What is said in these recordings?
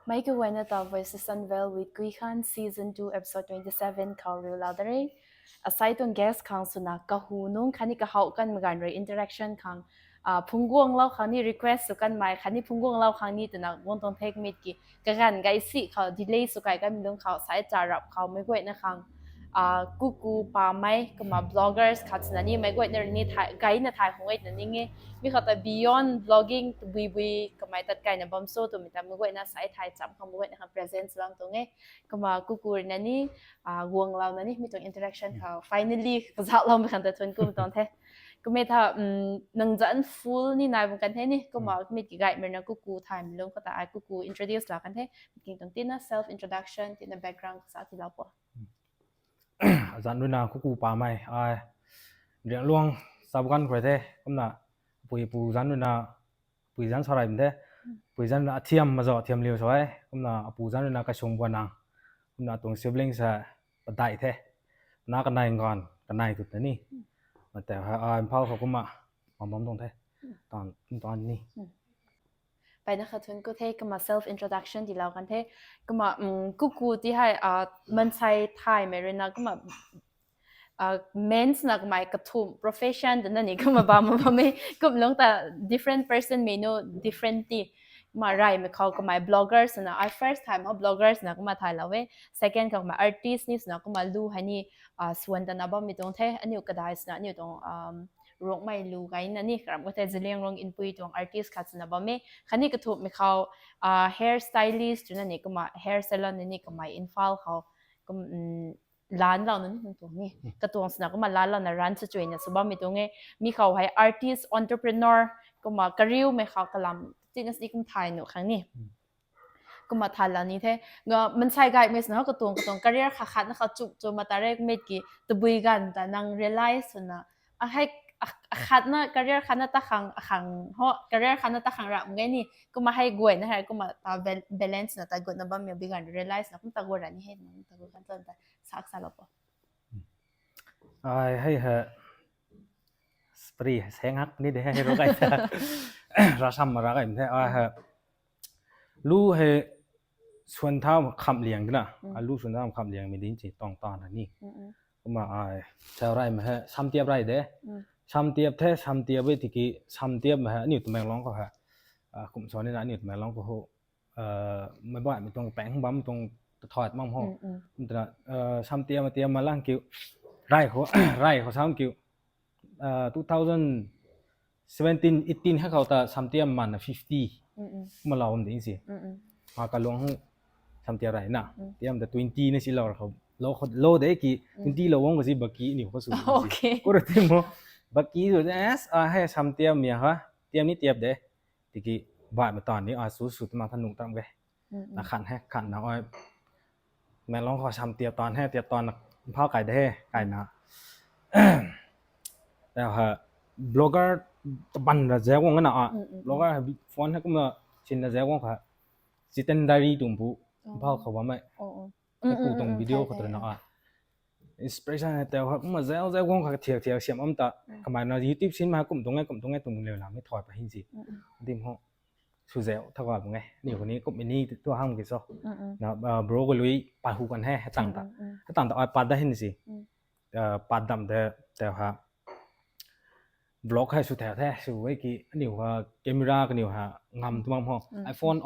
Michael Wenata Voices Unveiled with Guihan Season 2 Episode 27 Kauru Ladare. Aside on guest kang suna kahunung kani kahau kan maganre interaction kang phungguang lau khang ni request su kan mai khani phungguang lau khang ni tuna won tong take meet ki kagan gai si khaw delay su kai kan milung khaw sai charap khaw mai goi na khang kuku pa mai kama bloggers khatsna ni mai goi ner ni thai gai na thai hongoi na ni nge mi khata beyond blogging to bui kamai tat kai na bam so to mi ta mai goi na sai thai cham kham goi na presence lang to nge kama kuku na ni guang lau na ni mi tong interaction khaw finally kazat lau mi khan ta thun kum ton the kuma tha nang zan full ni nai bang kan the ni kuma mi ki gai mer na kuku time long khata ai kuku introduce la kan the king tong tina self introduction tina background sa ti lau po dàn đôi nào cũng pa mai ai riêng luôn sao gan phải thế cũng là bùi dàn đôi nào bùi dàn sao lại thế bùi dàn là thiam mà giờ thiam liều rồi cũng là bùi dàn đôi nào cái súng quan năng cũng là tuồng sibling sẽ đại thế nó cái này ngon cái này tụt thế màแต่ai phaoเขาcũng mà mắm tuồng thế toàn níไปนะคะทุนก็เทก็มา self introduction ที่เรากันเทก็มากูที่ให้มันใช้ไทยไม่รู้นะก็มาmen's นะก็มากระทุ่ม profession แต่นั่นนี่ก็มาบางมาไม่ก็ลงแต่ different person may know different ที่มาไรไม่เขาก็มา bloggers นะ I first time เอา bloggers นะก็มาไทยแล้วเว้ second ก็มา artist นี่นะก็มาดูให้นี่ส่วนแต่นะบ่มีตรงเทอันนี้ก็ได้นะนี่ตรงรองไม่รู้ไงนั่นนี่ครับก็แต่จะเลี้ยงรองอินพุตตรง artist คัดนะบ่มีคันนี้ก็ถูกมีเขาhair stylist จุดนั่นนี่ก็มา hair salon นี่ก็มาอินฟอลเขาก็ร้านเรานั่นตรงนี้ก็ตรงสนะก็มาร้านเรานะร้านสจวยเนี่ยสบ่มีตรงนี้มีเขาให้ artist entrepreneur ก็มา career มีเขากำลังจริงๆนี่ก็ถ่ายหนูครั้งนี้ก็มาทันแล้วนี่เท่ก็มันใช่ไงไม่สนะก็ตรงcareer ขาดนะเขาจุกจนมาตาแรกไม่กี่ตะบุยกันแต่นาง realize นะให้ขัดนะ career ขัดนะตะขังเพราะ career ขัดนะตะขังรับไงนี่ก็มาให้กวยนะฮะก็มาตา balance นะตากดนะบ้ามีบิกัน realize นะก็ตากดนี่ให้นะตากดกันจนแต่สักสลับปะให้เหอะสปรีแสงฮักนี่เดี๋ยวให้รู้กันราชมารักกันแท้เหอะรู้ให้ส่วนเท้าคำเลี้ยงนะรู้ส่วนเท้าคำเลี้ยงมีดิ้นจีตองตอนนี่ก็มาชาวไร่มาเหอะซ้ำเทียบไรเด้ซ้ำเทียบแท้ซ้ำเทียบไว้ที่กี้ซ้ำเทียบมาเหอะนี่ตัวแมงร้องก็เหอะกลุ่มสอนนี่นะนี่ตัวแมงร้องก็โหไม่บ่อยไม่ตรงแป้งบั๊มตรงถอดมั่งห้องแต่ซ้ำเทียบมาเทียบมาล่างกิ้วไร่เขาซ้ำกิ้ว2017 18ให้เขาแต่ซ้ำเทียบมัน50มาเราผมดิ้นสิมากระลวงหูซ้ำเทียบไรนะเทียบแต่20นี่สิเราเขาโลเด็กกี่20เราวงก็สิบักกี้นี่เขาสูงก็รู้ที่มั้งบักกี้สุดให้ซ้ำเทียบเมียฮะเทียบนี่เทียบเด้ที่กี้บ่ายมาตอนนี้สุดมาถนุกตั้งเว้ยนะขันนะแม่ร้องขอซ้ำเทียบตอนให้เทียบตอนพ่อไก่เด้ไก่นะแล้วฮะบล็อกเกอร์บันระเจ้ากันนะบล็อกเกอร์ฟอนให้ก็มาชินระเจ้ากันค่ะสิเต้นได้ดีตุ่มผู้พ่อเขาว่าไม่กูตรงวิดีโอเขาตัวนั้นอินสปิเรชันแต่ว่าก็มาเจ้ากันค่ะเที่ยวเสียมอันต่ทำไมนะYouTube ชิ้นมากลุ่มตรงไงตรงเร็วหลังไม่ถอยไปหินสิดิมห้องสุดเจ้าถ้าว่าตรงไงนี่คนนี้ก็มินี่ตัวห้างกี่ซอนะบล็อกก็ลุยปัดหูกันให้ต่างต่อปัดได้หินสิปัดดำแต่ว่าบล็อกให้สุดแถวแท้สุดไว้กี่นี่ว่าแคมรากันนี่ว่างามตัวมั้งiPhone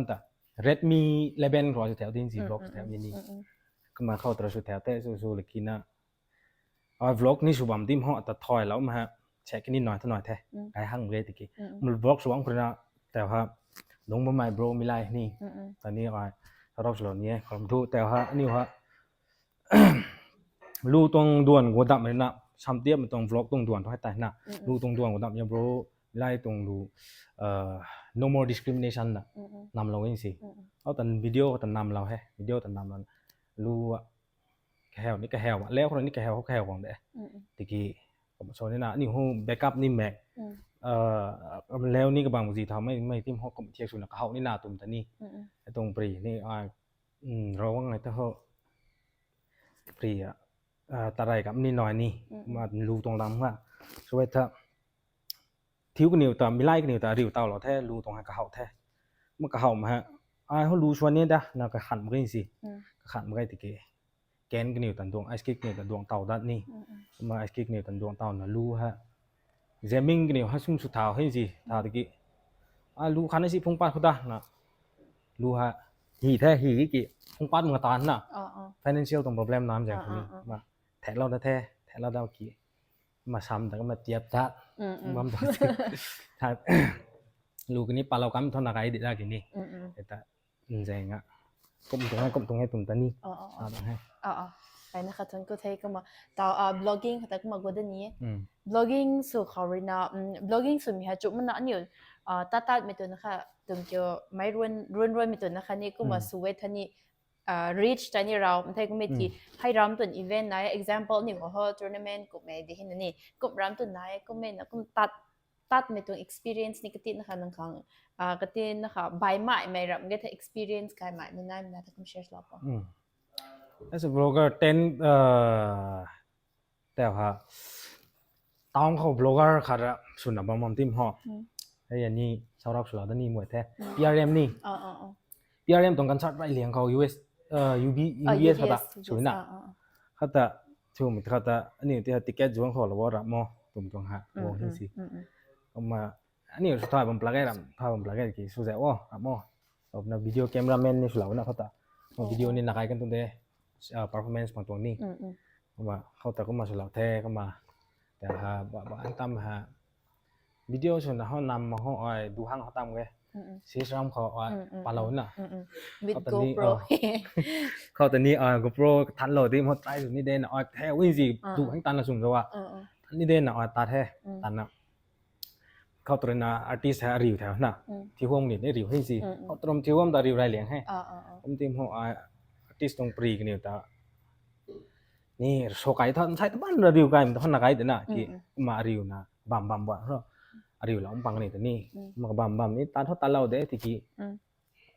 แต่ Redmi 11รอสุดแถวดิ้นสิบล็อกสุดแถวนี้ก็มาเข้าตัวสุดแถวแท้สู้เลยกินนะบล็อกนี่สุดบัมดิ้มห้องแต่ถอยแล้วมาเช็คนิดหน่อยแท้ไอ้ห้างเลยตะกี้มันบล็อกสว่างคนละแต่ว่าลงมาใหม่โบรมีไลน์นี่ตอนนี้ก็ถ้ารอบส่วนนี้ขอมทุแต่ว่านี่ว่าลู่ตรงด่วนกูดับเลยนะซ้ำเทียบมันตรงบล็อกตรงด่วนให้ตายนะลู่ตรงด่วนกูดับยังโบรไล่ตรงดูno more discrimination นะนำเราเองสิเอาแต่วิดีโอแต่นำเราให้วิดีโอแต่นำเรารู้ว่าแค่นี่ก็แค่ว่าแล้วคนนี้ก็แค่เขาแค่ของเด้ตะกี้ผมสอนนี่นะนี่หูแบ็กอัพนี่แม็กแล้วนี่ก็บางทีทำไม่ที่ห้องก็เทียบสุนัขเขานี่นาตุ่มแต่นี่ตรงปรีนี่เราว่าไงถ้าเขาปรีตาไรกับนี่หน่อยนี่มารูตรงลำว่าช่วยเถอะthiếu cái nhiều tờ mi like cái nhiều tờ review tao là thế lưu tông hai cái hậu thế mà cái hậu mà เฮารู้ชวนนี่ดะนะก็ขันบ่ได้สิขันบ่ได้ติเกแกนกนิวตันดวงไอสกิกนิวตันดวงเต่าดัดนี่มาไอสกิกนิวตันดวงเต่านะรู้ฮะเจมิงกนิวฮะซุ่มสุดท้ายให้สิทาติเกรู้คันสิพงปาดเขาดะนะรู้ฮะหีแท้หีกิพงปาดมึงตานน่ะfinancial ตรง problem น้ำจังนี้มาแท้เราแท้แท้เราดาวกิมาซ้ำแต่ก็มาเจี๊ยบจัดมัมตัวถ้ารู้กันนี้ปาเรากำเท่านักไอ้ดิได้กินนี่แต่แจงอ่ะก้มตรงให้ตุ่มตานี่ให้ไปนะคะทุนก็เทก็มาตาblogging แต่ก็มากว่านี้ blogging สู่เขาเรียนblogging สู่มีหาจุดมันนั่นอยู่ตัดไม่ตัวนะคะตึงเกี่ยวไม่รวนไม่ตัวนะคะนี่ก็มาสู่เวทนี้reach ตอนนี้เราไม่ใช่ก็ไม่ที่ให้รำตัว event ไหน example นี่ก็ tournament ก็ไม่ได้เห็นนี่ก็รำตัวไหนก็ไม่นะก็ตัดไม่ตัว experience นี่ก็ติดนะคะนั่งข้างก็ติดนะคะใบไม้ไม่รำก็ถ้า experience กันใหม่ไม่ได้ไม่ได้ก็ share แล้วก็ as a blogger แต่ว่าตอนเขา blogger ค่ะส่วนบางทีมฮะไอ้ยันนี่ชาวรับสุดแล้วนี่หมดแท้ PRM นี่PRM ตรงกันชัดไปเลี้ยงเขา UBS เขาสวยนะเขาแต่ช่วงมิตรเขาแต่อันนี้ที่ติเกตจวงเขาหรือว่ารับมอตุ่มจงฮะวงที่สิเอามาอันนี้สุดท้ายผมปลักไอ้รำถ้าผมปลักไอ้กี่สุดแจ๋วรับมอเอาในวิดีโอแคมราแมนนี่สุดแล้วนะเขาแต่วิดีโอนี่นักไอ้กันตรงเดperformance บางตรงนี้ว่าเขาแต่ก็มาสุดแล้วแท้ก็มาแต่ฮะว่าอันตั้มฮะวิดีโอส่วนเขานำมาเขาเอาดูห้างเขาตั้มไงซีซัมเขาปาเราน่ะ with GoPro เขาตอนนี้ GoPro ทันโหลดที่มันใต้สุดนี่เด่นแท้วิ่งสิดูให้ตันละสุ่มตัวทันนี่เด่นตาแท้ตันนะเขาตัวน่ะอาร์ติสต์ให้รีวิวแถวน่ะที่ห้องนี่ได้รีวิวให้สิเขาตรงที่ห้องตารีวิวรายเลี้ยงให้ผมทีมเขาอาร์ติสต์ตรงปรีกันอยู่ตานี่โชว์ไก่ท่านใช้ตะบ้านรีวิวไก่มันท่านนักไก่เด่นน่ะที่มารีวิวนะบัมบ่เพราะรีวิวแล้วปังนี่ตัวนี้มันก็บัมนี่ตาเท่าตาเราเด้ที่กี้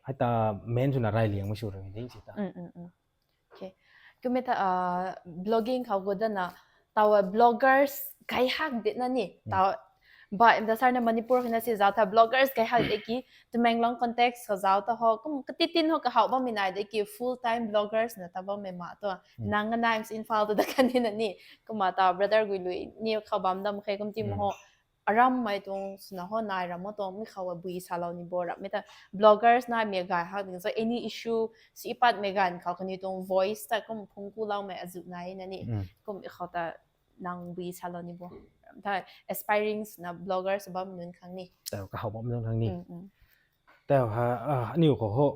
ให้ตาเมนสุดน่ะรายเลี้ยงไม่ชัวร์เลยจริงสิตาโอเคก็ไม่ตาblogging เขาก็ได้นะตาว่า bloggers ไก่ฮักเด็ดนั่นนี่ตาบ่อิมตาซาร์ในมณีปูร์ฟินาซิซาตา bloggers ไก่ฮักเด็กกี้จะแมงลอง context เขาจะตาเขาก็ติดเขาก็เขาบ่มีนายเด็กกี้ full time bloggers นะตาบ่ไม่มาตัวนางกันnames in file ตัวเด็กกันนี่นั่นนี่ก็มาตา brother กุยลุยนี่เขาบัมดำเคยก็จิ้มเขารำไม่ตรงสนองนายรำไม่ตรงไม่เขาว่าบุยสาลานิบอร์ไม่แต่ bloggers นายมีการหาถึงจะ any issue สิปัดมีการเขาคนนี้ตรง voice แต่ก็พงกูเล่าไม่อาจุนายนั่นนี่ก็เขาแต่นางบุยสาลานิบอร์ถ้า aspiring นะ bloggers บ้ามันครั้งนี้แต่ก็เขาบ้ามันครั้งนี้แต่ว่านี่ก็เขา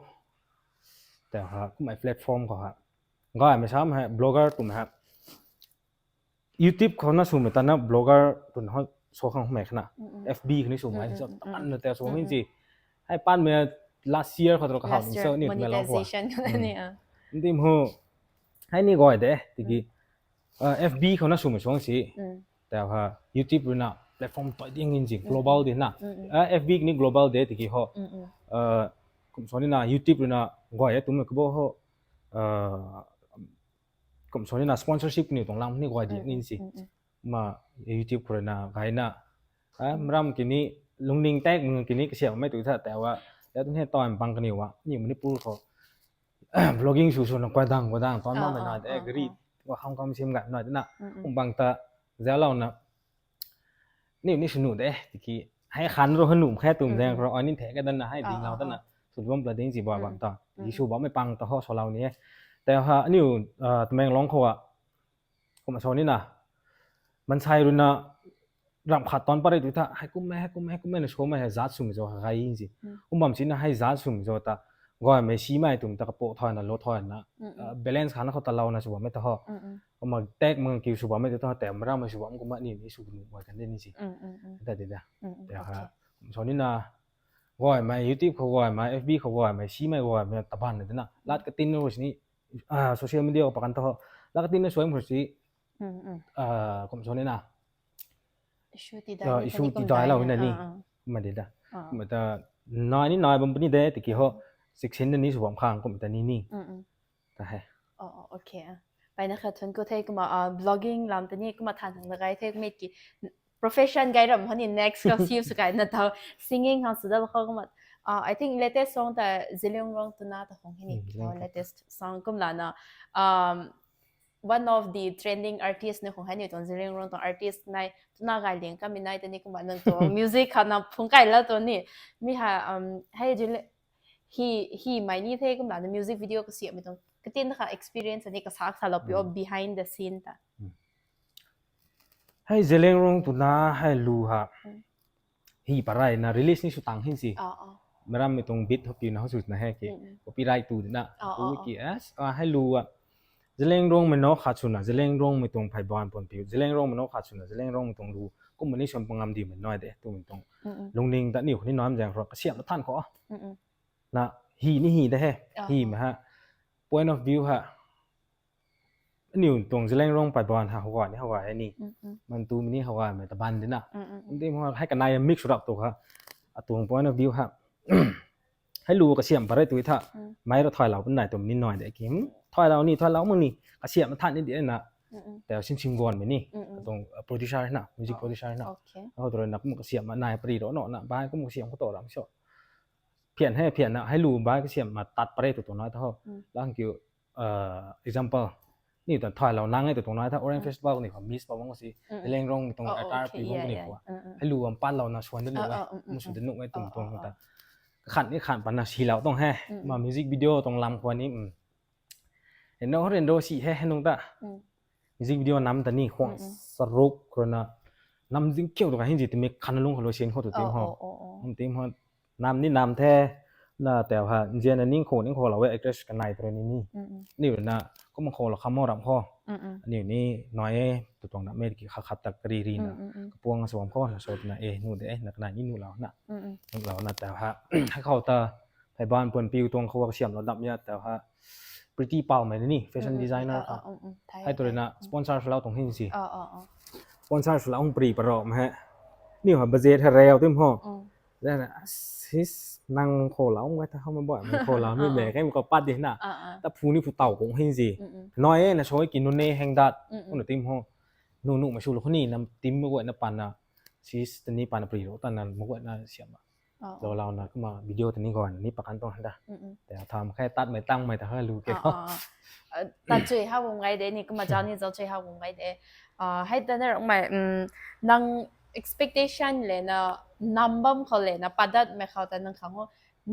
แต่ว่าก็ไม่ platform เขาฮะก็ไม่ใช่ไหม blogger ตุ่มครับ YouTube เขาน่าสูงเหมือนกันนะ blogger ตุ่มเขาโซ่ข้างแม่ขนาด FB คนนี้สูงไหมที่สุดอันแต่สูงจริงๆให้ปั้นเมื่อ last year เขาตัวเขาหนึ่งเซอร์นี่เมื่อเราหัวนี่มั้งให้นี่ก็ได้ที่กี้FB เขาน่าสูงเหมือนช่วงสิแต่ว่า YouTube เป็นน่ะ platform ตัวจริงๆ global ดีนะFB นี่ global ได้ที่กี้เขาผมสอนนี่นะ YouTube เป็นน่ะก็ได้ตุ้มก็บอกเขาผมสอนนี่นะ sponsorship นี่ตรงล่างนี่ก็ได้นี่สิมา YouTube คนน่ะใครน่ะมรำกินนี้ลุงนิงแตกมึงกินนี้ก็เสียไม่ถูกแต่ว่าแล้วต้องให้ตอนปังกันอยู่วะนี่มันนี่พูดเขา blogging สูๆกว่าดังตอนนั้นน่ะแต่กรีดว่าเขาก็ไม่ชิมกันหน่อยนะผมบางตาแล้วเรานะนี่สนุกเด้ที่กี้ให้คันเราขนุ่มแค่ตุ่มแดงเพราะอันนี้แท้กันนั่นนะให้ดีเราตั้งน่ะสุดว่าประเด็นสิบ่บางตาที่ชูบอกไม่ปังต่อเขาเรานี้แต่ว่าอันนี้ตะแมงร้องเขาอ่ะผมมาสอนนี่นะมันใช่รุ่นน่ะรำขัดตอนปะได้ดูท่าให้กูแม่นะโชว์มาให้จัดสุ่มจ่อใครยิงสิบางทีนะให้จัดสุ่มจ่อตาก็ไม่ชี้ไม่ตุ่มตะกระโปงถอยนะลดถอยนะbalance ขันเขาตะเรานะชัวไม่ตะห่อมาแตกมึงคิวชัวไม่ตะห่อแต่มาเราไม่ชัวมันก็มานี่สุดหนุ่มไว้กันได้นี่สิแต่เดี๋ยวแต่ครับชนนี่นะก็ไม่ YouTube เขาก็ไม่ FB เขาก็ไม่ชี้ไม่ก็ไม่ตะบันเลยนะลัดกระตินรู้สินี่social media ก็ประกันตะห่อลัดกระตินเนี่ยสวยเหมือนสิผมชนนี่นะisu tidak lah benda ni madeda mataน้อยบางนี่เด้ตะกี้เขา16นี่สวมข้างก็แต่นี่แต่ให้โอเคไปนะคะทุนก็เทก็มาblogging ลำตะนี้ก็มาทานถึงไกด์เทไม่กี่ profession ไกด์รำเขานี่ next ก็ซิวสกายนะเท่า singing เขาสุดแล้วเขาก็มา I think latest song แต่ Zillion Rong ตัวน่าแต่ของนี่ latest song กุมลานะone of the trending artists ในของนี่ตัว Zillion Rong ตัว artist ในตัวน่าไกลเลี้ยงก็มีในตัวนี้กุมลานึงตัว music ค่ะนะพุ่งไกลแล้วตัวนี้มีค่ะให้he ไม่นี่เท่กุมลาใน music video ก็เสียไม่ต้องก็ตินค่ะ experience อันนี้ก็สักสลับอยู่ behind the scene แต่ให้ Zillion Rong ตัวน่าให้รู้ฮะฮีปะไรนะ release นี่สุดตังหินสิmeram itong beat hopi na hosus na he ke copyright tu na tu ki as hai lu Zillion Rong me no kha chuna Zillion Rong me tong phai ban pon pi Zillion Rong me no kha chuna Zillion Rong me tong lu kum mani som pangam di me noi de tu me tong longning ta ni ni nom jang ro ka siam than ko na hi ni hi de he hi ma ha point of view ha ni tong Zillion Rong phai ban ha hwa ni hwa ni man tu ni hwa me ta ban de na ti mo hai ka nai mix rap to ha atong point of view ha ให้รู้ก็เสียมบ่ได้ตุยท่าไม่เราถอยเราเป็นไหนตัวนิดหน่อยได้กิมถอยเรานี่ถอยเรามึงนี่ก็เสียมมันทันนิดเดียวนะแต่ชิงๆวอนไปนี่ตรงโปรดิวเซอร์น่ะมิวสิกโปรดิวเซอร์น่ะแล้วตัวนั้นมันก็เสียมมานายปรีโดเนาะน่ะบ้านก็มันเสียมก็ต่อหลังชอบเพี้ยนให้เพี้ยนน่ะให้รู้บ้านก็เสียมมาตัดไปได้ตัวน้อยเท่าแล้วคือexample นี่ตอนถอยเรานั่งให้ตัวน้อยถ้า Orange Festival นี่ผมมิสป่ะว่าสิเล่งรงตรงอาร์ปีพวกนี้ว่าให้รู้ว่าปั้นเราน่ะชวนนึกว่ามันชวนนึกไว้ตรงๆแต่ขันนี่ขันปันนะสีเราต้องให้มามิวสิกวิดีโอต้องลำควรนี้เห็นน้องเรียนโดสีให้น้องตามิวสิกวิดีโอนำแต่นี่ควงสรุปคนน่ะนำจริงเกี่ยวกับให้จิตมีคันลุงเขาโรเชียนเขาตัวเต็มห้องเต็มห้องนำนี่นำแท้น่ะแต่ว่าเจนนี่โคเราเว้ยเอ็กซ์กันในตัวนี้นี่เป็นน่ะก็มันโคเราคำว่ารับพ่อนี่น้อยตัวตรงนั้นไม่ได้ขัดตะกรีน่ะพวงสวมพ่อสดน่ะนู่นเด้นักนายนี่นู่นเราน่ะเราน่ะแต่ว่าให้เขาตาไทยบ้านเปิ้นปิวตรงเขาว่าเสียมระดับเนี่ยแต่ว่า pretty เป่าไหมนี่ fashion designer ให้ตัวน่ะสปอนเซอร์เราตรงหินสิสปอนเซอร์เราปรีประหลอดมั้ยฮะนี่ว่าบัดเจ็ตให้แล้วเต็มห้องแล้วน่ะซิสนั่งโคเราไว้ถ้าเฮามาบ่มันโคเรามีแบกให้มันก็ปัดดิน่ะแต่ผู้นี่ผู้เต่าคงหินสิน้อยน่ะช่วยกินนู่นนี่แห่งดัดคนเต็มห้องนู่นๆมาชูแล้วคนนี้นำติ้มมาไว้น่ะปันน่ะซิสตอนนี้ปันปรีโรตอนนั้นมาไว้น่ะเสียมเรานะก็มาวิดีโอตัวนี้ก่อนนี่ประกันต้องได้แต่ทำแค่ตัดไม่ตั้งไม่แต่ให้รู้แค่ตัดช่วยเฮาวงไงเด้นี่ก็มาจานี่จะช่วยเฮาวงไงเด้ให้แต่เนี่ยไม่นัง expectation เลยนะนัมบัมเขาเลยนะปัดดัดไม่เขาแต่นังเขา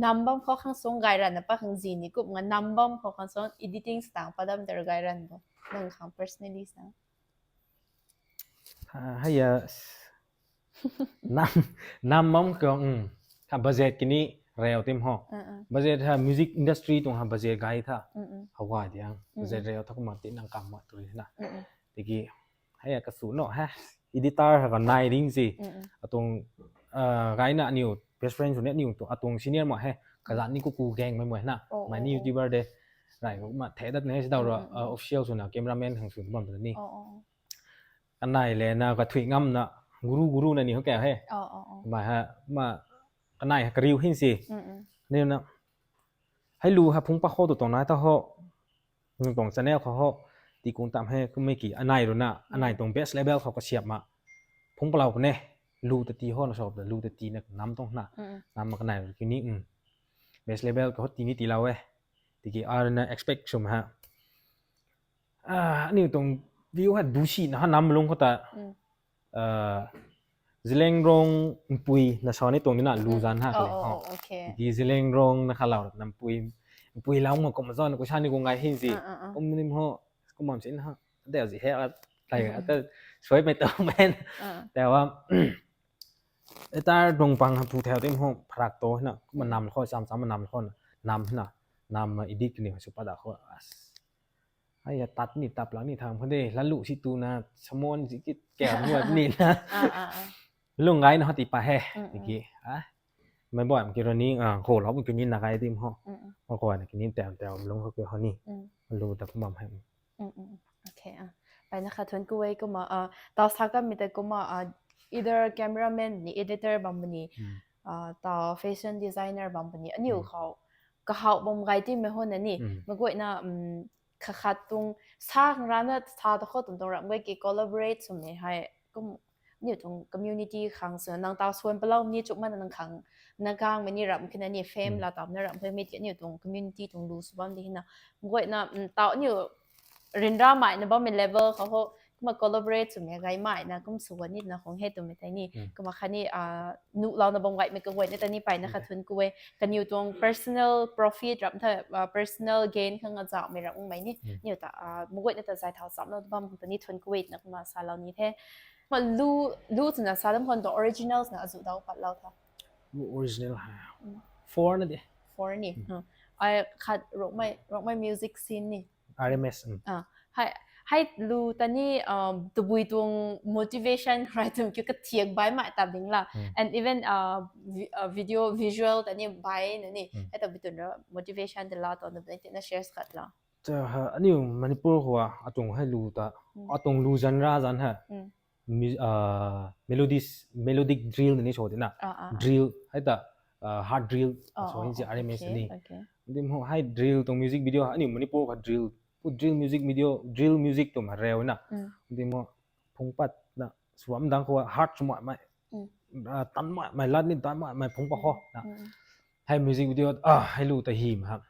นัมบัมเขาข้างส่งไกรันนะปะข้างจีนี่ก็งั้นนัมบัมเขาข้างส่ง editing ต่างปัดดัดแต่ไกรันบ่นังข้าง personally ต่างให้นัมบัมก็ถ้าบัดเจ็ตกินี่เร็วเต็มห้องบัดเจ็ตถ้า music industry ตรงหาบัดเจ็ตไกด์ถ้าเขาว่าเดียงบัดเจ็ตเร็วถ้าก็มาติดนังกรรมมาตัวนี้นะทีกี้ให้กระสุนเนาะฮะ editor ก็นายดิ้งสิตรงไกด์น่ะนิว best friend ส่วนนี้นิวตัวตรง senior หมดให้กระดานนี่กูแกงไม่เหมือนน่ะมานี่ YouTuber เด้ไรมาแท้ดัดเนี่ยสิดาวว่าofficial ส่วนน่ะ cameraman ทางส่วนบ้านตัวนี้อันไหนเลยนะก็ถุยง่ำน่ะกูรูน่ะนี่เขาแก่ให้มาฮะมาอันไหนกริวหินสิเนี่ยนะให้รู้ครับพุงปะโคตัวตรงนั้นถ้าเขาตรง channel เขาตีกุงตามให้คือไม่กี่อันไหนรู้นะอันไหนตรง best level เขาก็เสียบมาพุงเปล่าเนี่ยรู้แต่ตีห้องสอบแต่รู้แต่ตีเนี่ยน้ำตรงน่ะน้ำมาขนาดคือนี่best level ก็ตีนี่ตีเราเว้ยตีกี่นะ expect ชมฮะนี่ตรงวิวฮะดูสินะฮะน้ำลงเขาแต่Zillion Rong ปุยนะชอนี่ตรงนี้น่ะลูซานฮะเลยดี Zillion Rong นะคะเรานำปุยแล้วมันก็มาซ่อนกูชานี่กูไงหินสิก็มันฮะก็มองสินะฮะเดี๋ยวสิเฮ็ดอะไรก็ช่วยไปเติมแม่นแต่ว่าไอ้ตาดงปังผู้แถวเต็มห้องพรักโตน่ะมันนำข้อซ้ำๆมันนำข้อนำน่ะนำมาอีดิทนี่สุปะดาข้อไอ้ตัดนี่ตับหลังนี่ทำเพิ่นเด้ละลุสิตูนะชะมอนสิกิแก้วนวดนี่นะลุงไงนะติปะแฮตะกี้ไม่บ่อยมันกินนี้โหเรามันกินนี่นะไอ้ติมห้องมาก่อนกินนี่แต่ลงเขาคือเฮานี่มันรู้แต่ผมให้โอเคไปนะคะทวนกูไว้ก็มาตอนสักก็มีแต่ก็มาeither cameraman นี่ editor บางบันนี้ต่อ fashion designer บางบันนี้อันนี้เขาก็เขาบ่ไงที่ไม่ฮู้นั่นนี่มันก็น่ะคัดตรงสร้างร้านน่ะถ้าตะเขาตรงๆรับไว้กี่ collaborate สมนี่ให้ก็ นี่ตรง community ขังส่วนนางตาส่วนเปล่านี่จุกมันนางขังนางกลางมันนี่รำขึ้นนี่เฟมเราตามนี่รำเพื่อมีที่นี่ตรง community ตรงดูสุบันดีนะมวยนะตานี่เรียนราใหม่นะบ่เป็น level เขามา collaborate สุดยังไงใหม่นะก็ส่วนนี้นะของเฮตุไม่ได้นี่ก็มาคันนี้นุเรานะบ่งไว้ไม่ก็ไว้ในตอนนี้ไปนะคะทุนกูเวกันอยู่ตรง personal profit รำเธอpersonal gain ข้างนอกจากไม่รำไม่นี่นี่แต่มวยในแต่ใจเท้าซ้ำแล้วบ้างตอนนี้ทุนกูเวนะก็มาซาเหล่านี้แท้มันรู้จนะซาเริ่มคนตัว originals นะสุดดาวปัดเราท่า original ฮะ four นั่นดิ four นี่ไอ้คัดrock my music scene นี่ RMS ให้รู้ตอนนี้ตัวบุยตรง motivation ใครถึงเกี่ยวกับเทียบใบใหม่ตามดิ้งละ and even video visual ตอนนี้ใบนี่ให้ตัวบุยตัว motivation เดล่าตอนนี้ที่น่า share สักละจะฮะอันนี้มณิปุรหัวอาตรงให้รู้ตาอาตรงรู้จันราจันฮะmelodic drill นี่โชว์ดินะ drill ให้ตาhard drill โชว์ให้สิ RMS นี่ดิมให้ drill ตรง music video อันนี้มณิปุรกับ drill พูด drill music video drill music ตัวมาเร็วนะดิมพงปัดนะสวมดังเขาว่า hard สมัยไม่ตันไม่ลัดนี่ตันไม่พงปะข้อนะให้ music video ให้รู้แต่หิมครับ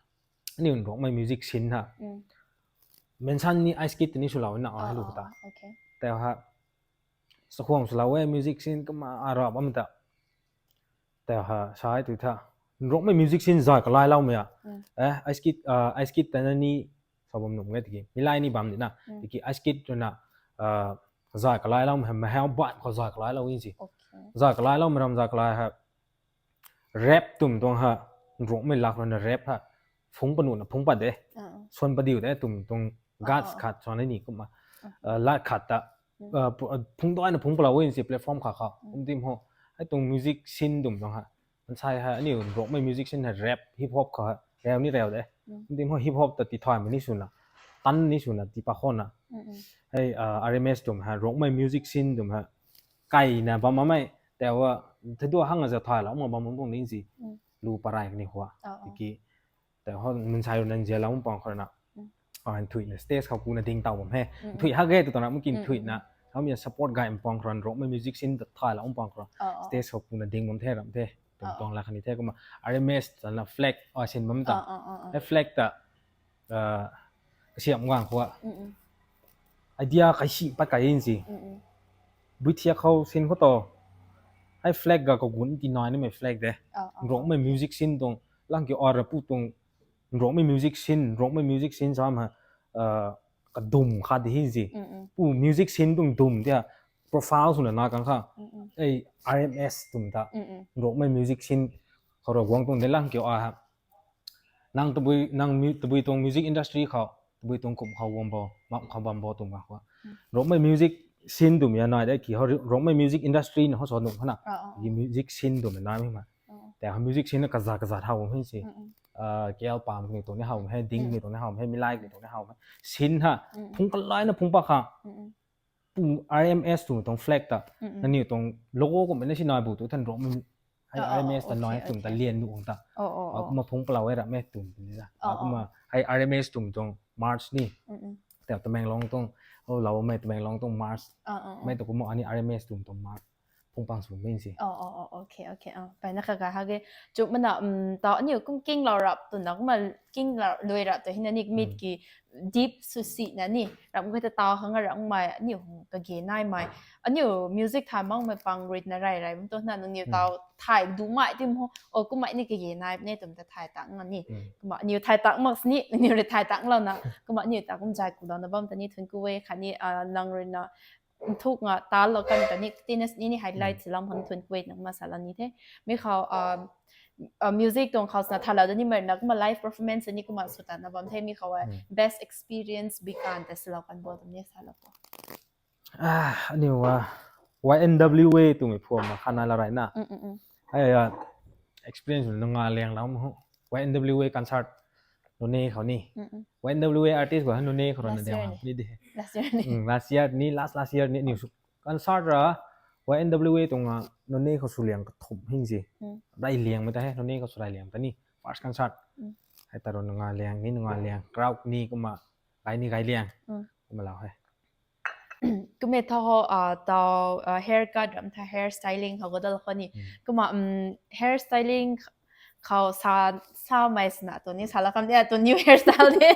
นี่มันร้องไม่ music ชิ้นฮะเมนชั่นนี่ไอสกิทนี่สุดแล้วนะให้รู้ตาแต่ว่าสักห่วงสุดแล้ว music ชิ้นก็มาอารมณ์มันแต่ว่าใช้ตัวท่าร้องไม่ music ชิ้นจ่ายก็ไล่เล่าไหมอ่ะไอสกิทแต่นั่นนี่สมมติหนุ่มไงตะกี้มีไล่นี่บัมดินะตะกี้ไอสกิทจนน่ะจ่ายก็ไล่เล่ามันไม่ให้บ้านเขาจ่ายก็ไล่เล่าจริงๆจ่ายก็ไล่เล่ามันทำจ่ายก็ไล่ครับแรปตุ่มตรงฮะร้องไม่หลักเลยนะแรปฮะฟงปนุนฟงปัดเด้ส่วนประเดี๋ยวได้ตุ่มตรงกัสขัดส่วนนี้ก็มาลาดขัดตะฟงตัวนั้นฟงเปล่าเว้ยสิแพลตฟอร์มขาเขาผมทีมเขาให้ตรงมิวสิกซินตุ่มตรงฮะมันใช่ฮะนี่ร้องไม่มิวสิกซินฮะแรปฮิปฮอปเขาฮะแรปนี่แรปเด้ผมทีมเขาฮิปฮอปแต่ติดทอยมันนี่สุดนะตันนี่สุดนะติดปะคนนะให้RMS ตุ่มฮะร้องไม่มิวสิกซินตุ่มฮะไก่นะประมาณไม่แต่ว่าถ้าดูห้างจะทอยแล้วมันประมาณตรงนี้สิรู้ปะไรกันนี่หัวตะกี้แต่เขามันใช้ในเจแล้วมันปองคนน่ะอันถุยเนี่ยสเตจเขากูน่ะดิ้งเต่าผมให้ถุยฮักเกตตอนนั้นมันกินถุยนะเขามีซัพพอร์ตไกด์มันปองคนร้องไม่มิวสิกซินแต่ถ่ายแล้วมันปองคนสเตจเขากูน่ะดิ้งผมเท่รำเท่ตรงๆแล้วคันนี้เท่ก็มา RMS ตอนนั้นแฟลกเช่นมันต่างไอ้แฟลกแต่เสียงว่างเขาอะไอเดียใครชี้ปัดไกยินสิวิธีเขาเส้นเขาต่อไอ้แฟลกกับกูนี่ตีน้อยนี่ไม่แฟลกเด้ร้องไม่มิวสิกซินตรงร่างเกี่ยวอะไรพูดตรงร้องไม่มิวสิกซินซ้ำฮะกระดุมขาดที่สิผู้มิวสิกซินตรงดุมที่อะโปรไฟล์ส่วนนั้นกันค่ะไอ้ RMS ตุ่มตาร้องไม่มิวสิกซินเขาร้องตรงเดล่างเกี่ยวอะไรนั่งตะบุยตรงมิวสิกอินดัสทรีเขาตะบุยตรงกลุ่มเขาวงบอมาเขาบัมบอตรงมาว่าร้องไม่มิวสิกซินตุ่มยังน้อยได้กี่เขาร้องไม่มิวสิกอินดัสทรีเขาสอนหนุ่มขนาดยี่มิวสิกซินตุ่มมันน้อยไม่มาแต่เขามิวสิกซินก็กระจายเท่าผมให้สิแก้วปามนี่ตรงนี้เฮาให้ดิ้งนี่ตรงนี้เฮาให้มิไลน์นี่ตรงนี้เฮาสินฮะพุ่งกันไล่นะพุ่งปะค่ะปุ่ม RMS ตรงแฟลกต์นั่นนี่ตรงโลโก้ก็ไม่ได้ชิน้อยบุตรท่านร้องมันให้ RMS แต่น้อยตุ่มแต่เรียนดูองตาเอาก็มาพุ่งเปล่าไว้ละแม่ตุ่มนี่ละเอาก็มาให้ RMS ตุ่มตรง March นี่แต่ตะแมงร้องตรงเราไม่ตะแมงร้องตรง March ไม่ตะกุมอันนี้ RMS ตุ่มตรง March phong bằng xuống bên gì ok vậy nó khá khá cái chụp mình là đó nhiều cũng kinh lò rập tụi nó mà kinh là lười rập tụi nó nịt mịt cái deep sushi nè nè rập cái tao tao hơn rập mà nhiều cái gì này mà nhiều music thay mong mà bằng read này này mình tôi nói nhiều tao thay đúng mãi thì không cũng mãi nè cái gì này nè tụi ta thay tặng nè nè mà nhiều thay tặng mà nè nhiều để thay tặng lâu nè cũng mà nhiều tao cũng dài cụ đó nó bấm tụi nè thằng cô ấy khá nè năng rồi nèทุกตาเรากันแต่นี่ที่นี่ไฮไลท์ที่เราพันทุนเวทนักมาสารนี้เท่ไม่เขามิวสิกตรงเขาสนับถ้าเราจะนี่เหมือนนักมาไลฟ์เพอร์ฟอร์แมนซ์นี่ก็มาสุดแต่นะบางทีมีเขาว่า best experience บิการแต่สลับกันบ่ตรงนี้สลับบ่อันนี้ว่า YNWA ตรงนี้พวกมาขนาดอะไรนะไอ้ experience หนึ่งงานเลี้ยงแล้วมั้ง YNWA คอนเสิร์ตโนเน่เขานี่ YNWA artist กว่าโนเน่เขาเนี่ยเดียวนี่ดิlast year นี่ last year นี่นิวส์คอนเสิร์ตเหรอ YNWA ตรงโนเน่เขาสุเลียงกระถมหิ้งสิได้เลี้ยงไม่ได้ให้โนเน่เขาสุได้เลี้ยงแต่นี่ first concert ให้ตลอดหนึ่งงานเลี้ยงนี่หนึ่งงานเลี้ยงกราวนี่ก็มาไกนี่ไกเลี้ยงก็มาเล่าให้ ก็เมทอตอhair cut รำถ้า hair styling เขาก็ดอลคนนี้ก็มาhair styling เขาซาไม่สนะตัวนี้สารคำเนี่ยตัว new hairstyle เนี่ย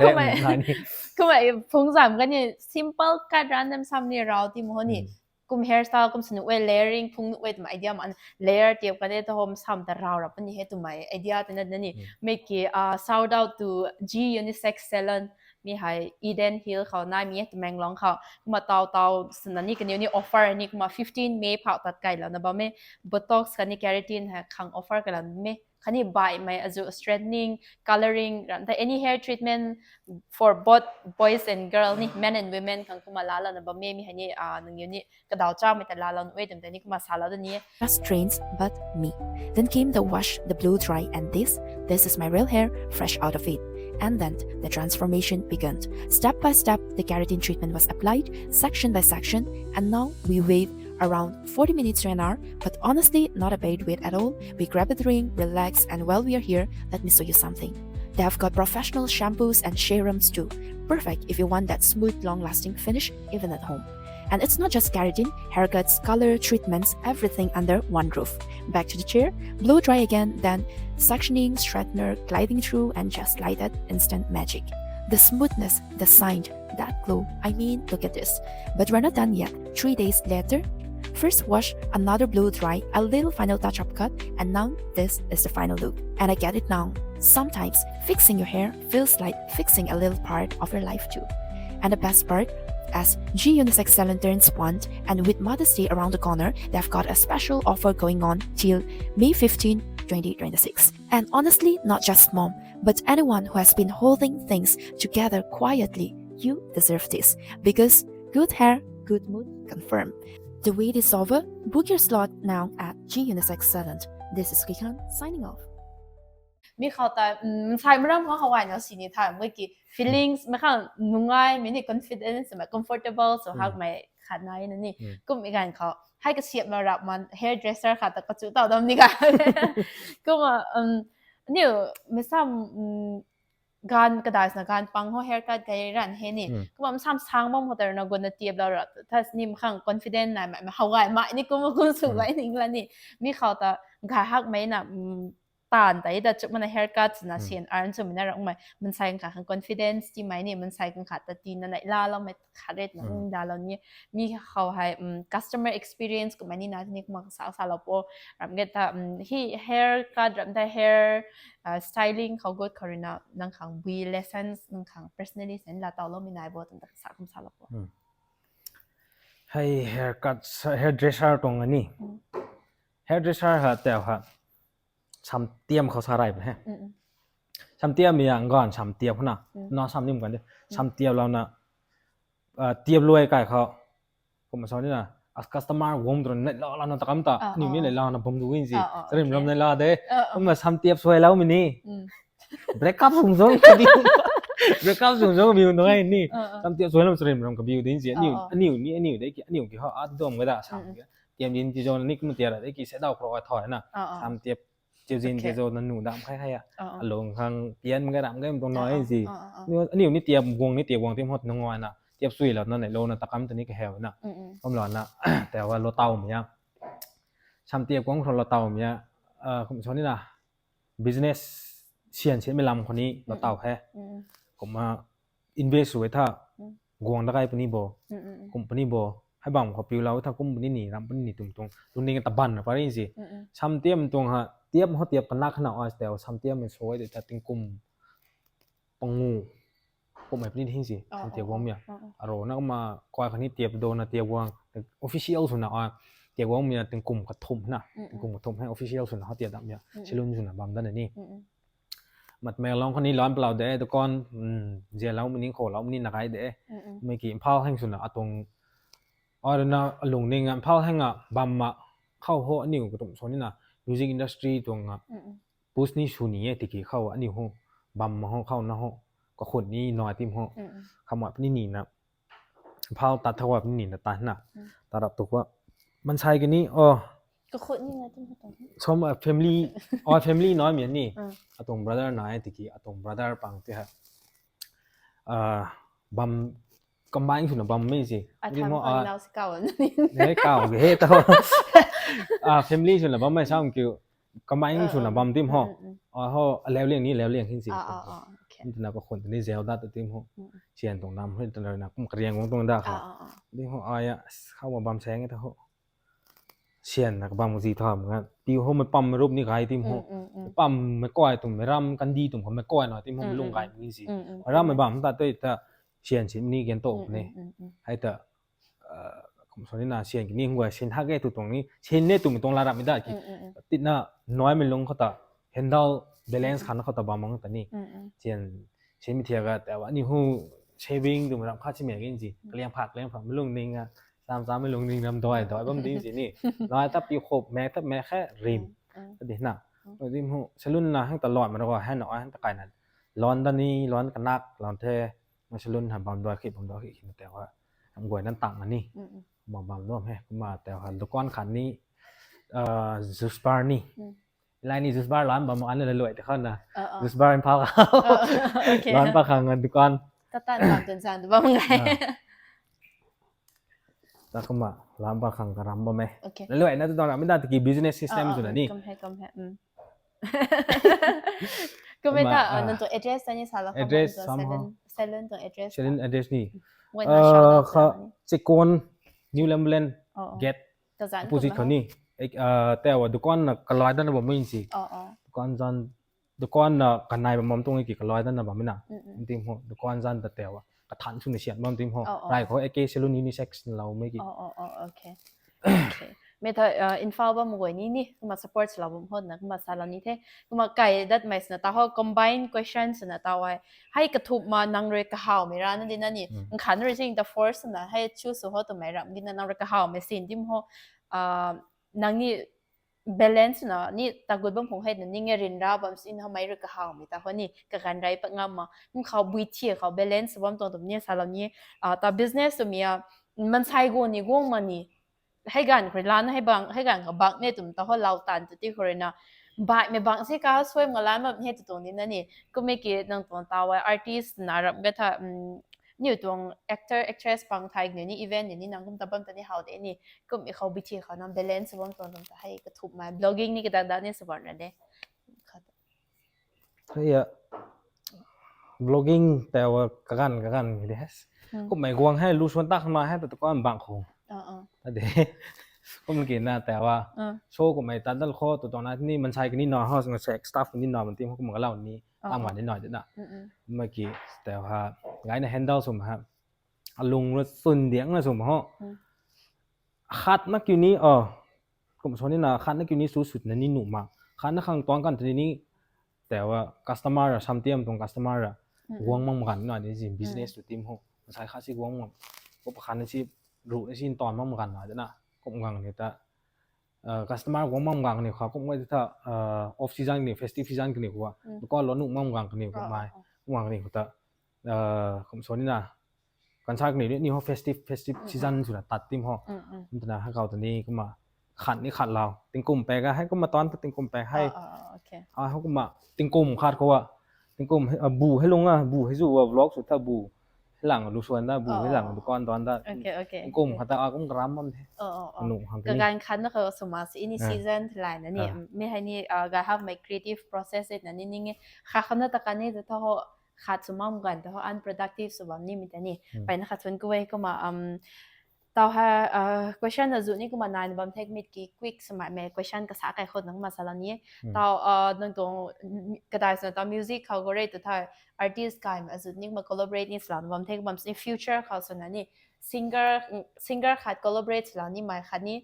ก็ไม่พุงสามกันนี่ simple cut random ซ้ำนี่เราที่มนี่กุม hairstyle กุมสนุกเว layering พุงนุกเวตัวไอเดียมัน layer เทียบกันได้ตัวผมซ้ำแต่เราปนี่ให้ตัวไม่ไอเดียแต่นั่นนี่ make it shout out to G Unisex Salon มีให้ Eden Hill เขาหน้ามีแต่แมงลองเขามาเตาสนันนี่กันนี่ offer นี่มา15 May ผ่าตัดไก่แล้วนะบ่แม่ botox กันนี่ keratin ให้คัง offer กันแล้วแม่คันนี้ buy ไม่ as straightening coloring แต่ any hair treatment for both boys and girls นี่ men and women คังกุมาลาแล้วนะบ่แม่มีให้นี่นึงอยู่นี่กระดาวจ้าไม่แต่ลาแล้วเว้ยแต่นี่กุมาสาแล้วตัวนี้ Just trains but me. Then came the wash, the blow dry, and this is my real hair fresh out of it. And then the transformation began. Step by step, the keratin treatment was applied, section by section, and now we wait around 40 minutes to an hour, but honestly, not a bad wait at all. We grab a drink, relax, and while we are here, let me show you something. They have got professional shampoos and serums too. Perfect if you want that smooth, long-lasting finish, even at home. And it's not just keratin, haircuts, color, treatments, everything under one roof. Back to the chair, blow dry again, then sectioning, straightener, gliding through, and just like that, instant magic. The smoothness, the shine, that glow, I mean, look at this. But we're not done yet. 3 days later, first wash, another blow dry, a little final touch-up cut, and now this is the final look. And I get it now. Sometimes, fixing your hair feels like fixing a little part of your life too. And the best part, as G Unisex Salon turns 1 and with Mother's Day around the corner, they've got a special offer going on till May 15, 2026. And honestly, not just mom, but anyone who has been holding things together quietly, you deserve this. Because good hair, good mood, confirmed. The wait is over. Book your slot now at G Unisex Salon. This is Kikan signing off. มีเขาแต่ใช่ไม่เริ่มเพราะเขาว่าเนาะสินี่ถามเมื่อกี้ feelings ไม่ค่ะนุ่งง่ายไม่นี่ confidence ไม่ comfortable สุภาพไม่ขาดน้อยนั่นนี่ก็มีการเขาให้กระเสียบมารับมัน hairdresser ค่ะแต่กระจุต่อดำนี่กันก็มานี่ไม่ซ้ำการกระดาษนะการปังหัว haircut กันรันเฮนี่ก็มาซ้ำช้างบ้างเพราะแต่เราคนเตียบเราถ้านี่มันข้าง confident ไหนไม่เขาว่าไม่นี่ก็มาคุณสุดไว้นี่แล้วนี่มีเขาแต่การหักไม่น่ะตานแต่แต่จุดมัน haircut นะเสียนอันจุดมันน่ารักไหมมันใส่กันค่ะ confidence ที่ไหมนี่มันใส่กันค่ะแต่ตีนั่นแหละล่าเราไม่ขาดเด็ดนะดาเรานี่มีเขาให้ customer experience ก็ไม่นี่นะที่นี่ก็มาสาวๆเราพอรับเงินแต่haircut รับแต่ hair styling เขาก็คารินานั่งขัง we lessons นั่งขัง personally เส้นลาเตาเราไม่นายบอกตั้งแต่สาวคุณสาวเราพอให้ haircut hairdresser ตรงนี้ hairdresser ฮะแต่ว่าชำเตียมเขาสาไรไปฮะชำเตียมมีอย่างก่อนชำเตียมพุ่นน่ะนอชำนิ่มกันดิชำเตียมเราน่ะเตียมรวยไก่เขาผมมาสอนนี่น่ะas customer วงตรงนั้นเราน่ะตะกำตะนี่มีเราน่ะผมดูจริงๆจะเริ่มรำในเราเด้ผมมาชำเตียมสวยแล้วมินี่ break up สูงๆก็ดี break up สูงๆก็มีตรงนี้นี่ชำเตียมสวยแล้วจะเริ่มรำกับบิวจริงๆอันนี้ได้กี่อันนี้กี่เขาอัดดมก็ได้ชำเตียมยินจีโจนี่ก็มันเตียได้กี่เสดาวครอถอยน่ะชำเตียมเจียวจินเจียวนั่นหนูดำคล้ายๆอ่ะลงข้างเตียนมันก็ดำก็มันตรงน้อยสินี่อันนี้เตียมวงนี่เตียมวงเตียมฮอดน้องงอยน่ะเตียบสุยแล้วนั่นไหนโลน่ะตะกำตัวนี้ก็แฮวน่ะผมร้อนน่ะแต่ว่าโลเตามันยังชำเตียบของคนโลเตามันยังผมชอบนี่น่ะ business เชียนเช่นไม่ลำคนนี้โลเตาแค่ผมมา invest ไว้ถ้ากวงตะไคร้ปนี้บ่ผมปนี้บ่ให้บังเขาปิวแล้วถ้ากุมปนี้หนีรำปนี้หนีตรงๆตรงนี้ก็ตะบันน่ะพอได้สิชำเตียมตรงฮะเตียบเขาเตียบกันนักขนาดอ้อยแต่ว่าซ้ำเตียบมันสวยแต่จะติงกุมปังงูผมแบบนี้ทิ้งสิซ้ำเตียบวงเนี่ยอารมณ์นักมาคอยคันนี้เตียบโดนนะเตียบวง official สุดนะอ้อยเตียบวงเนี่ยติงกุมกระทุ่มนะติงกุมกระทุ่มให้ official สุดนะเขาเตียบแบบเนี่ยชิลุนสุดนะบำด้านนี้มัดแมงลองคนนี้ร้อนเปล่าเด้ตะกอนเจียแล้วมันนี่โขแล้วมันนี่นักไอ้เด้ไม่กี่เผาแห้งสุดนะตรงอ้อยนะหลงนี่งานเผาแห้งอ่ะบำมาเข้าหัวนิ้วกระตุ้มส่วนนี้นะmusic industry ตรงอ่ะพุชนี่ชูนี่ติกี้เข้าอันนี้ฮู้บัมมาฮู้เข้านะฮู้ก็คนนี้น้อยติมฮู้คำว่านี่นี่นะพาวตัดทว่านี่นะตาน่ะตารับตุกว่ามันใช่กันนี่ก็คนนี่นะที่ตรงนี้ชมfamily family น้อยเหมือนนี่อะตรง brother น้อยติกี้อะตรง brother ปังที่ฮะบัม combine สุนบัมไม่สิที่มอ ทำเราสิเก่านี่ เนี่ยเก่าเฮ้ตัวfamily สุนบัมไม่ซ้ำคือ combine สุนบัมที่มอเขาแล้วเลี้ยงนี้แล้วเลี้ยงที่สิที่นักคนที่เซลดัตที่มอเชียนตรงน้ำให้ตรงนั้นนะผมเรียนของตรงนั้นค่ะที่มอเข้ามาบัมแสงให้เขาเชียนนักบัมมุสีทำงั้นที่เขาไม่ปั๊มรูปนี้ใครที่มอปั๊มไม่ก้อยตรงไม่รำกันดีตรงเขาไม่ก้อยหน่อยที่มอไม่ลงไก่นี่สิรำไม่บัมแต่ตัวแต่เชียนชิ้นนี้กันโตเนี่ยให้แต่ผมสอนนี่นะเชียนกินนี่หัวเชียนถ้าแกตัวตรงนี้เชียนเนี่ยตัวมันตรงระดับไม่ได้กี่ติดน่ะน้อยไม่ลงเขาแต่ handle balance ขันเขาแต่บางมั้งแต่นี่เชียนไม่เทียกันแต่ว่านี่หูเชฟวิ่งตัวมันรับค่าชิมอย่างนี้จริงเลี้ยงผักไม่ลงนิ่งอ่ะซ้ำไม่ลงนิ่งน้ำดอยบ้างดีสินี่น้อยถ้าปีขบแม้แค่ริมก็ดีน่ะริมหูเชลุนนะให้ตลอดมันก็ให้หน่อยให้ตะไคร้นั่นร้อนตอนนี้ร้อนกันนักร้อนเทมาชลุนทำบางดอยขึ้นบางดอยขึ้นแต่ว่าทำกวยนั้นต่างอันนี้บางร่วมให้มาแต่ว่าลูกก้อนขันนี้ซูสปาร์นี่ลายนี้ซูสปาร์ร้อนบางอันเลยรวยแต่ขั้นนะซูสปาร์เป็นพักร้อนปะขังเงินทุกก้อนตัดตามจนจานตัวบ้างไงแล้วก็มาร้านปะขังกระรำบ้างไหมแล้วรวยนั่นตอนนั้นไม่ได้ตะกี้ business system สุดนี่ก็ไม่ถ้านั่นตัว address นี่สารพัด address 7ตัว address address นี่เขาจะโกน New Lamberland get ผู้สิคนนี้แต่ว่าดูก้อนกระลอยด้านบนไม่ยินสิดูก้อนจันดูก้อนกันนายแบบมั่มตรงนี้กี่กระลอยด้านบนไม่น่ะทีมหัวดูก้อนจันแต่ว่ากระถางชุนเฉียดมั่มทีมหัวไรเขาเอเกเซลุนยูนิเซ็กซ์เราไม่กี่โอเคไม่ถ้าอินฟอบ้างมวยนี่ก็มา support เราบุ้มพ้นนะก็มาสารนี้เท่ก็มาไก่ดัดไม่สนะแต่เขา combine questions นะแต่ว่าให้กระทุบมานังเรกหาวไม่ร้านนั่นดินั่นนี่ขันเรื่อง the force นะให้ choose หัวตัวไม่รับดินั่นนังเรกหาวไม่สิ้นที่หัวนังนี่ balance นะนี่ตากุดบ้างผมให้นี่เงินรินราบ้างสิ้นเขาไม่เรกหาวไม่แต่คนนี้กับการไรปังงามมาเขาบุยเที่ยเขา balance บ้างตรงนี้สารนี้แต่ business ตัวมีมันใช้กูนี่กูมันนี่ให้กันคนร้านให้กันกับบางเนี่ยตุ่มตาเขาเล่าตันตุที่คนน่ะบางไม่บางสิก้าช่วยมาล้านแบบเนี่ยตรงนี้นั่นนี่ก็ไม่เกี่ยงตรงตาว่า artist น่ารักก็ถ้านี่ตรง actor actress บางไทยเนี่ยนี่ event เนี่ยนี่นั่งกุมตาบังตานี่เขาเดี๋ยวนี่ก็มีเขาบิดเขานั่ง balance บางตรงตาให้กระทุบมา blogging นี่ก็ได้เนี่ยสบายเลยเนี่ยเฮ้ย blogging แต่ว่ากันเดี๋ยวก็ไม่กวางให้รู้ชวนตักมาให้แต่ตัวก้อนบางคงแต่เดี๋ยวก็มันกินนะแต่ว่าโชว์ก็ไม่ตัดตั้งข้อตัวตอนนั้นนี่มันใช้กันนิดหน่อยเขาส่งเช็คสตาฟกันนิดหน่อยมันทีมเขาก็เหมือนกับเรานี้ตั้งหวานนิดหน่อยจ้ะนะเมื่อกี้แต่ว่าไงใน handle สมครับลุงรถสุนเดียงนะสมเขาคัดนักอยู่นี้ผมชวนนี่นะคัดนักอยู่นี้สุดๆนั่นนี่หนุ่มมากคัดนักข้างตอนกันทีนี้แต่ว่า customer อะทำเตรียมตรง customer อะวงมั่งกันหน่อยนี่สิ business ตัวทีมเขาใช้ค่าซิวงมั่งก็ประกันในชีรู้ในชีตอนมั่งกันหน่อยจ้ะนะก็มั่งเนี่ยแต่customer วงมั่งกันเนี่ยเขาก็ไม่ได้ถ้าoff season เนี่ย festive season กันเนี่ยว่าแล้วก็ร้อนหนุ่มมั่งกันเนี่ยก็ไม่มั่งกันเนี่ยแต่ผมชวนนี่นะการใช้กันเนี่ยนี่เขา festive season สุดละตัดทีมเขาแต่นะให้เขาตัวนี้ก็มาขัดนี่ขัดเราติงกุ่มแปลก็ให้ก็มาตอนติงกุ่มแปลให้เขาก็มาติงกุ่มขาดเขาว่าติงกุ่มบูให้ลงบูให้สู้ว่า vlog สุดถ้าบูหลังดูชวนได้บูให้หลังดูก้อนตอนได้ติงกุ่มขาดแต่ก็กระมั่มเท่หนุ่มทำการคันก็คือสมัยนี้ season หลายนั่นนี่ไม่ให้นี่การ have my creative process นั่นนี่ข้าคำนั้นตะการนี่จะท้อขาดสมองกันท้อ unproductive สบับนี่มีแต่นี่ไปนะคะชวนกูเองก็มาต่อให้ question นะจุดนี้ก็มานานบางเทคนิคกี่ quick สมัยแม่ question ก็สักไอ้คนนั่งมาสารนี้ต่อนั่งตรงกระดาษส่วนต่อ music เขาก็เรียกตัวท้าย artist กันมาจุดนี้มา collaborate นี่สลับบางเทคบาง in future เขาส่วนนั้นนี่ singer ขาด collaborate สลับนี่มาขาดนี่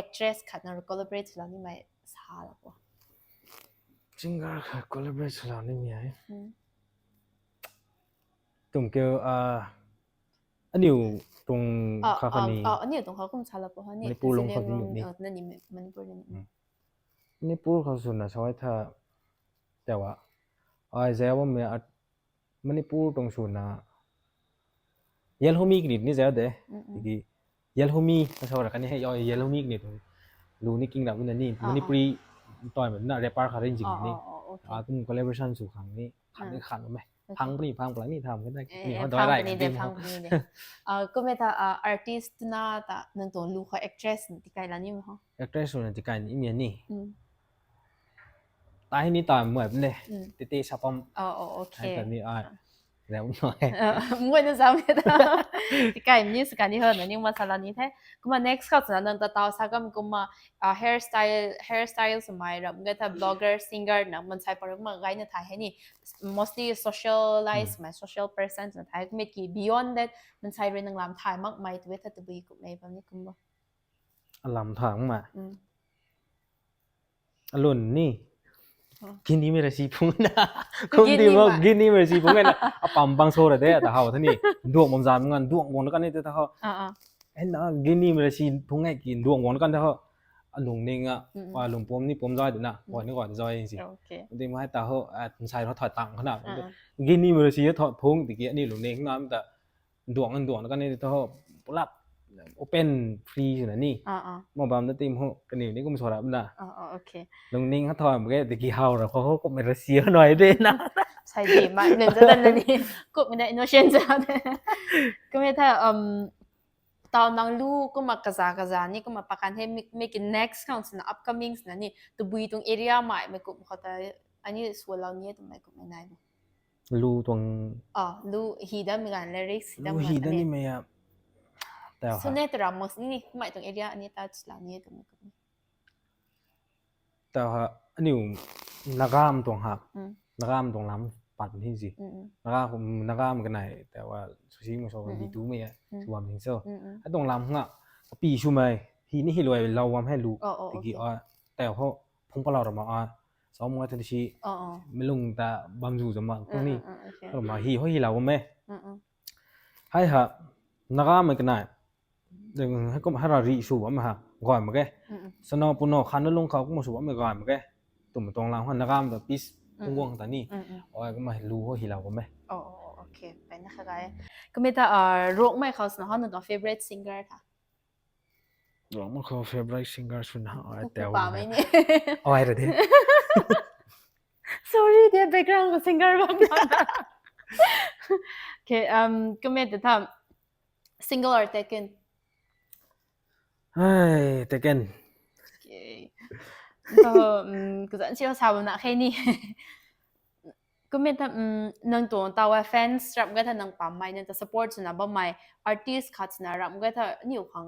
actress ขาดนั่ง collaborate สลับนี่มาสาละปะ singer ขาด collaborate สลับนี่มีอะไรตุ่มเกี่ยวอันนี้ตรงคาคานีอันนี้ตรงเขาคุ้มชาลปะฮะนี่มันปูลงเขาที่อยู่นี่นั่นนี่มันปูนี่นี่ปูเขาสุดนะชอยถ้าแต่ว่าไอ้เจ้าว่ามันนี่ปูตรงสุดนะเยลโฮมีกนิดนี่เจ้าเด้ที่เยลโฮมีเขาชอบอะไรกันนี่ให้เยลโฮมีกนิดรู้นี่กิ่งดำมันนี่มันนี่ปรีต่อยเหมือนน่ะแรปเปอร์คาร์จริงๆนี่ก็มี collaboration สู่ครั้งนี้ขันได้ขันไหม พังปนี่พังปลานี่ทำกันได้นี่ พั เขาดอยไร งนี่เด้พังนี่เด้ก็เมตาartist นะตะนังตัวลูกเขา actress ที่ไกลละนี่มั้ยฮะ actress ส่วนที่กันอีเมียนี่ตายนี่ตามเหมือนเลยติๆชาปอมโอเคแต่นี่แล้วหน่อยมวยนะซ้ำที่ไกลมีสกันที่เฮิรนี่มาซาลานี่แท้ก็มา next ก็จะนังตะตาวซากก็มาhairstyle สมัยรับก็ถ้า blogger singer นะมันใช้ปรมาไกนะถ่ายให้นี่ mostly socialize my social person นะถ่ายก็ไม่กี่ beyond that มันใช้เรื่องลำถ่ายมากมายตัวถ้าจะไปกับในแบบนี้ก็บ่ลำถางมาอลุ่นนี่กินนี่ไม่ได้สิพุงนะคนที่ว่ากินนี่ไม่ได้สิพุงนะเอาปั๊มบังโซระเด้แต่เฮาท่านี่ดวงมันจามงันดวงวงกันนี่แต่เฮาเห็นนะกินนี่ไม่ได้สิพุงให้กินดวงวงกันแต่เฮาอลุงนิงอ่ะว่าลุงปอมนี่ปอมจอยดินะว่านี่ก่อนจอยจริงๆโอเคที่มาให้ตาเฮาใส่เขาถอยตังขนาดกินนี่ไม่ได้สิถอดพุงตะกี้นี่ลุงนิงน้ำแต่ดวงกันนี่แต่เฮารับopen free อยู่นะนี่บ่บามตะติมเฮากันนี่ก็ไม่สอรับนะโอเคลุงนิงเขาถอยเมื่อกี้ตะกี้เฮาแล้วเขาก็ไม่รัสเซียหน่อยเด้นะใช่ดีมากเล่นซะนั่นนี่ก็ไม่ได้ innocent ซะก็ไม่ถ้าตอนนังลูกก็มากะซานี่ก็มาประกันให้ make it next counts นะ upcoming นะนี่ตัวบุยตรง area ใหม่ไม่ก็เขาแต่อันนี้ส่วนเราเนี่ยตรงไหนก็ไม่ได้ลูตรงลูฮีดามีการ lyrics ฮีดานี่ไม่แต่ส่วนในตรามสนี่หมายถึง area อันนี้ตาสลานี่ตรงนี้แต่อันนี้นากามตรงหักนากามตรงล้ำปัดที่สินากามกันไหนแต่ว่าสุชิมันชอบดีดูไม่อ่ะชัวร์เป็นเซ่ไอ้ตรงล้ำอ่ะปีชูไหมฮีนี่ให้รวยเราวำให้รู้ตะกี้แต่เขาพงปลาเรามาสองมื้อทันทีไม่ลงแต่บำรุงสมองตรงนี้เรามาฮีเขาฮีเราไหมให้ฮะนากามกันไหนดึงให้ก็ให้เรารีสูบมาฮะก่อนมาแกสนอปุ่นคันลงเขาก็มาสูบมาก่อนมาแกตุ่มตรงหลังหันนากามแบบปิสงวงตานี่ก็มารู้ว่าฮีเราไหมโอเคไปนะคะกายก็มีแต่ร้องไม่เขาสนอหันตัว favorite singer ค่ะร้องมันเขา favorite singer สุดนะแต่ว่าไม่เนี่ยอะไรเด้ sorry the background ของ singer บ้างโอเคก็มีแต่ถ้า single or taken taken ก็จะชื่อชาวนะแค่นี้ก็ไม่ทำนังตัวตัว fans รับก็ถ้านังปั๊มไม่นังจะ support นะบ่ไม่ artist คัดนะรับก็ถ้านิวของ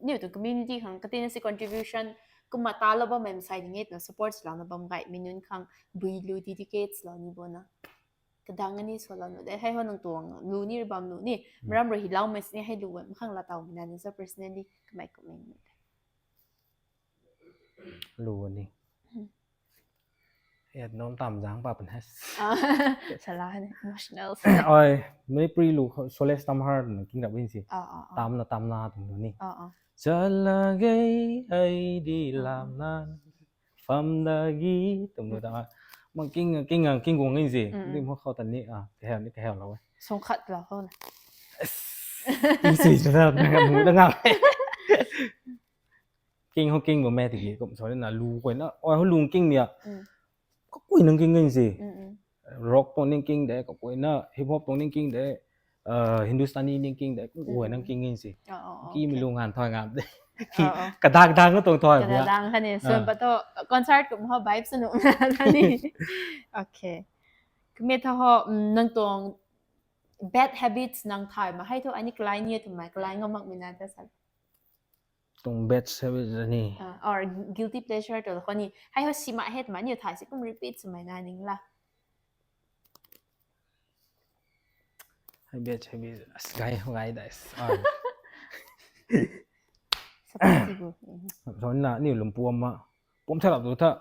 นิวตัว community ของก็ที่นี่สิ contribution ก็มาตาแล้วบ่ไม่ใส่ดิ่งนะ support เรานะบ่ไม่มีนึงของ บุยลู dedicate เรานี่บ่นะก็ดังอันนี้ส่วนเราได้ให้เขานังตัวลูนี่บ่ลูนี่มันรำเราหิเราไม่สิให้ดูว่าข้างละเตานั่นนี่ personally ก็ไม่ก็ไม่รู้นี่เอ็ดน้องต่ำจังป่ะเป็นฮัสฉลาดเนี่ย emotional ไม่ปรีรู้โซเลสตามฮาร์ดกินกับวินสิตามนาตรงนี้จะละเกยไอดีลามนานฟัมดากีตรงนี้ต่างมันกินกงนี่สินี่พวกเขาตอนนี้แถวนี้แถวเราไว้สงขัดเราเขานะสิจะทำนะครับมึงต้องงานกินเขากินบ่แม่ตะกี้ก็สอนน่ะรู้ก่อยนะเขาลุงกินเนี่ยก็ก่อยนึงกินกันสิร็อกตรงนี้กินได้ก็ก่อยนะฮิปฮอปตรงนี้กินได้ฮินดูสตานีนี่กินได้ก็ก่อยนึงกินกันสิกี้มีโรงงานทอยงานกระดังก็ตรงทอยกระดังค่ะนี่ส่วนปะโตคอนเสิร์ตกับเฮาไวบ์สนุกนะนี่โอเคคือเมทาเฮานังตรง bad habits นังถ่ายมาให้ทุกอันนี้กลายเนี่ยถึงหมายกลายงมักมีนาแต่สัตตรง bad habits นี่ or guilty pleasure ตัวคนนี้ให้เขาสิมาเฮ็ดมาเนี่ยถ่ายสิก็ repeat สมัยนั้นนึงล่ะให้ bad habits ไงได้สอนน่ะนี่หลวงปู่มาผมใช้แบบตัวเถอะ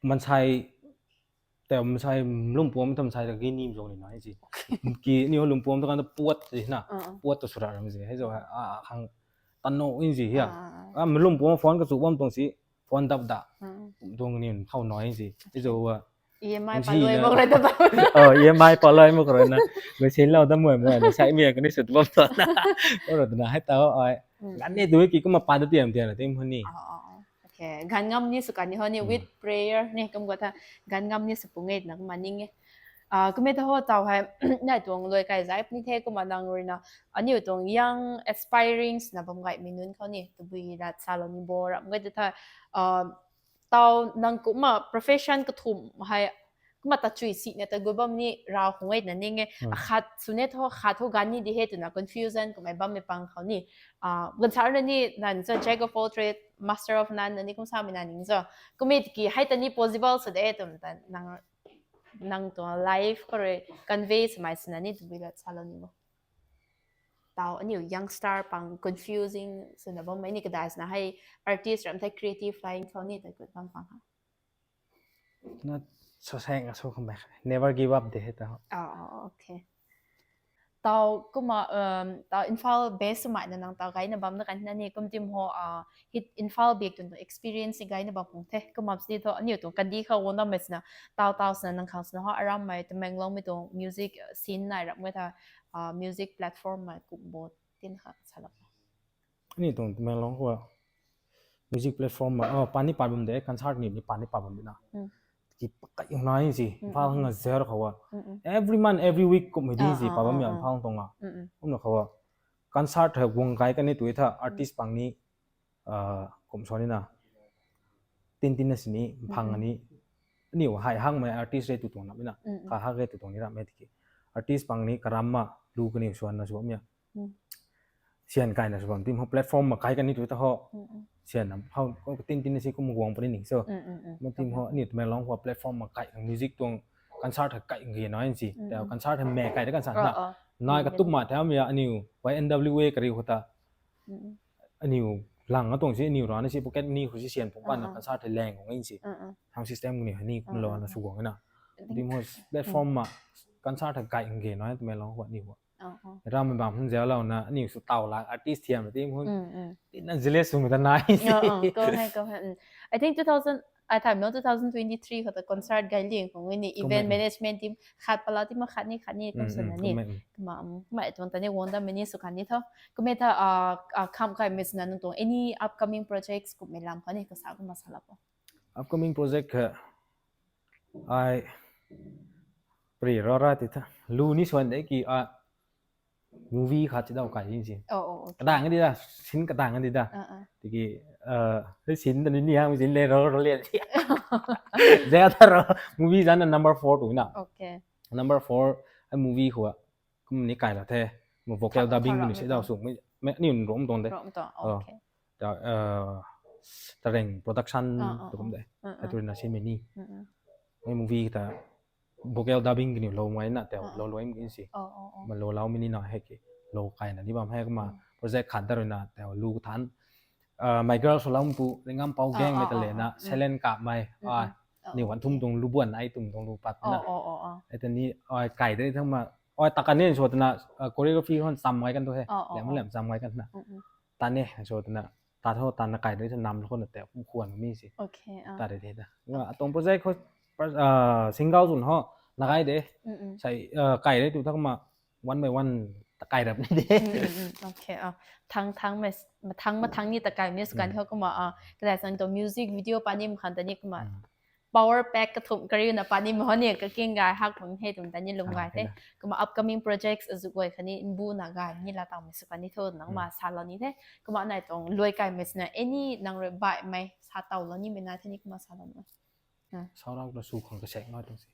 มันใช้แต่มันใช้หลวงปู่มันทำใช้ตะกี้นี่มงนี่น้อยสิกี้นี่หลวงปู่ต้องการปวดสินะปวดตัวสุดๆมันสิให้จะข้างตันโนอินสิเฮียมันหลวงปู่ฟ้อนก็สุวรรณตรงสิฟ้อนดับดะตรงนี้เข้าน้อยสิที่จะว่าEMI ปเลยบ่เลยตะบ่EMI ปเลยบ่เลยนะไม่ใช่เราตะมวยใช้เมียกันนี่สุดบ่ตนะบ่ตนะให้ตาอ้อยงั้นนี่ดูกี่ก็มาปาดเตรียมนะทีมคนนี้ เคกันงำนี่สุกันนี่เฮานี่ with prayer นี่กำก็ถ้ากันงำนี่สุปงเงนักมันนี่ไงก็ไม่ต้องเจ้าให้ได้ตรงรวยไกลใจนี่เทก็มาดังเลยนะอันนี้ตรง young aspiring นะบ่ไกมีนุนเขานี่ to be that salon board ก็จะถ้าตานังกุมา profession ก็ทุ่มให้ก็มาตัดจุยสิเนี่ยแต่กูบ่นี่เราคงไว้นั่นนี่ไงขัดสุเนี่ยขัดทุกกันนี่ดิเหตุนะ confusion ก็ไม่บ่ไม่ปังเขานี่กันชาร์นี่นั่นจะ jack of all trade master of none นี่ก็สามีนั่นนี่จ้ะก็ไม่กี่ให้ตันนี่ possible สุดเอ็ดแต่นังตัว life ก็เลย convey สมัยนั้นนี่ตัวแบบซาลอนนี่บ่ตาอันนี้ young star ปัง confusing ส่วนบ่ไม่นี่ก็ได้นะให้ artist รำให้ creative flying เขานี่แต่ก็ฟังค่ะน่าso sayang so come back never give up เด้ตาโอเคตาก็มาตา infal base สมัยนั้นตาไกนะบ่นะกันนั่นนี่ก็จิมโฮhit infal big ตัว experience ไกนะบ่คงเทก็มาสิตัวอันนี้ตัวกันดีเขาวนำมั้ยนะตาสนั้นเขาสนะฮะ around มั้ยตะแมงลองมีตัว music scene น่ะรับมั้ยถ้าmusic platform มั้ยกุบ่ตินค่ะสลับนี่ตรงตะแมงลองว่า music platform มาปานี่ปาบ่ได้ concert นี่ปานี่ปาบ่ได้นะki pakai yung nai si phang nga zer khawa every month every week ko medi si pa bam yan phang tonga umna khawa concert ha wong gai ka ni tuitha artist pangni kom soni na tin na sini phang ani ni wa hai hang mai artist re tu tong na bina ka ha ge tu tong ni ra me ki artist pangni karamma lu ka ni suan na suam ya sian kai na suam tim ho platform ma kai ka ni tuitha ho sian na phang ko tin na si ko mu wong pa ni soมันทีมเฮานี่แม่ร้องว่าแพลตฟอร์มมาไกลของมิวสิกตรงคอนเสิร์ตไกลเงี้ยน้อยสิแต่คอนเสิร์ตแม่ไกลได้กันสั่นน่ะน้อยก็ตุ้มมาแถวมีอันนี้ YNWA กะริโหตาอันนี้หลังก็ตรงสิอันนี้ร้อนนี่สิโปรแกรมนี่คือสิเสียนผมว่าคอนเสิร์ตแรงของนี่สิทางซิสเต็มนี่นี่มันร้อนนะสูงกันน่ะทีมเฮาแพลตฟอร์มมาคอนเสิร์ตไกลเงี้ยน้อยแม่ร้องว่านี่ว่าเรามันบางมันเจ้าเรานะอันนี้สุดเต่าละอาร์ติสต์เทียมทีมเฮานั่นสิเลสสูงกันนายก็ให้ I think 2000 time no 2023เขาจะคอนเสิร์ตไกลเลี้ยงของนี่ event management team ขัดปลาที่มาขัดนี่ก็สนั่นนี่มาตรงตอนนี้วันดามินิสุขันนี่เท่าก็ไม่ถ้าคำใครไม่สนั่นตรง any upcoming projects ก็ไม่ลำพันนี่ก็สาวก็มาสลับ upcoming project ไอ้ปรีรอราติท่าลูนี่ส่วนได้กี่movie ขาดจะได้กันจริงๆกระต่างกันดีล่ะชิ้นกระต่างกันดีล่ะตะกี้ชิ้นตอนนี้ฮะมีชิ้นเลยเราเรียนเจ้าถ้าเรา movie จันนั้น number 4ถูกนะ number 4ไอ้ movie หัวก็มันนี่ไกลละแท้มัน vocal dubbing นี่ใช่ดาวสูงไม่นี่มันร่วมตรงเด้แต่ตะเร่ง production ตัวผมได้ไอ้ตัวนั้นใช่ไหมนี่ไอ้ movie แต่vocal dubbing นี่เราไว้นะแต่เราไว้ไม่สิมันเราไม่นี่หน่อยให้กี่เราไกลนะที่บางให้ก็มาโปรเจกต์ขันตระหนักแต่ลูกทันmy girl สลามปูเรื่องเป่าแกงไม่ตะเลยนะเซเลนกับไม่นี่วันทุ่มตรงรูบ้วนไอ้ตุ่มตรงรูปัดนะไอ้ตอนนี้ไก่ได้ทั้งมาตะกันนี่โชว์นะโคเรียกราฟีเขาซ้ำไว้กันตัวเฮ้แหลมมันแหลมซ้ำไว้กันนะตาเนี่ยโชว์นะตาเท่าตาไก่ได้จะนำคนแต่ควรมีสิตาเด็ดนะว่าตรงโปรเจกต์เขาซิงเกิลส่วนเขานักไก่เด้ใส่ไก่ได้ดูทั้งมาวันไปวันตะไก่แบบนี้เด้โอเคทั้งมาทั้งนี่ตะไก่เนี่ยสุกันเขาก็มาก็ได้สั่งตัวมิวสิกวิดีโอปานิมคันตอนนี้ก็มา power pack กระถุมกระดิ่งนะปานิมเขาเนี่ยก็เก่งกายฮักของให้ตรงตอนนี้ลงไว้เด้ก็มา upcoming projects สุดไว้คันนี้บูนักไก่นี่ละต่างมิสุกันนี่โทษนังมาซาลอนี่เด้ก็มาในตรงรวยไก่มิสนะany นังรวยบ่ายไหมซาเต่าแล้วนี่เป็นนาทีนี้ก็มาซาลอนมั้ยซาเราสู่ของกระแสน้อยตรงสิ